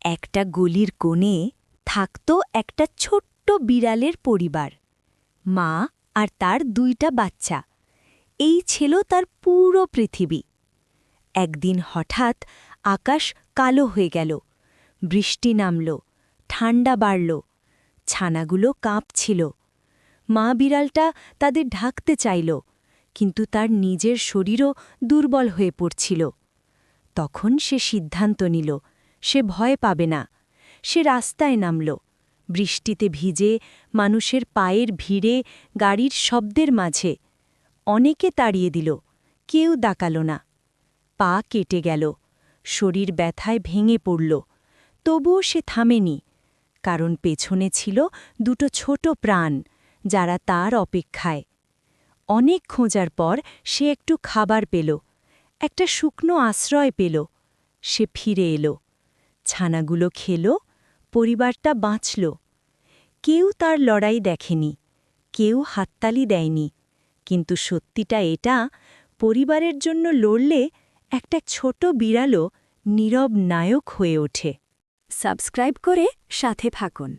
একটা গলির কোণে থাকত একটা ছোট্ট বিড়ালের পরিবার, মা আর তার 2টা বাচ্চা। এই ছিল তার পুরো পৃথিবী। একদিন হঠাৎ আকাশ কালো হয়ে গেল, বৃষ্টি নামল, ঠান্ডা বাড়ল, ছানাগুলো কাঁপছিল। মা বিড়ালটা তাদের ঢাকতে চাইল, কিন্তু তার নিজের শরীরও দুর্বল হয়ে পড়ছিল। তখন সে সিদ্ধান্ত নিল, সে ভয় পাবে না। সে রাস্তায় নামল, বৃষ্টিতে ভিজে, মানুষের পায়ের ভিড়ে, গাড়ির শব্দের মাঝে। অনেকে তাড়িয়ে দিল, কেউ ডাকাল না। পা কেটে গেল, শরীর ব্যথায় ভেঙে পড়ল, তবুও সে থামেনি, কারণ পেছনে ছিল 2টো ছোট প্রাণ, যারা তার অপেক্ষায়। অনেক খোঁজার পর সে একটু খাবার পেল, একটা শুকনো আশ্রয় পেল। সে ফিরে এলো, ছানাগুলো খেল, পরিবারটা বাঁচল। কেউ তার লড়াই দেখেনি, কেউ হাততালি দেয়নি, কিন্তু সত্যিটা এটা, পরিবারের জন্য লড়লে একটা ছোট বিড়ালও নীরব নায়ক হয়ে ওঠে। সাবস্ক্রাইব করে সাথে থাকুন।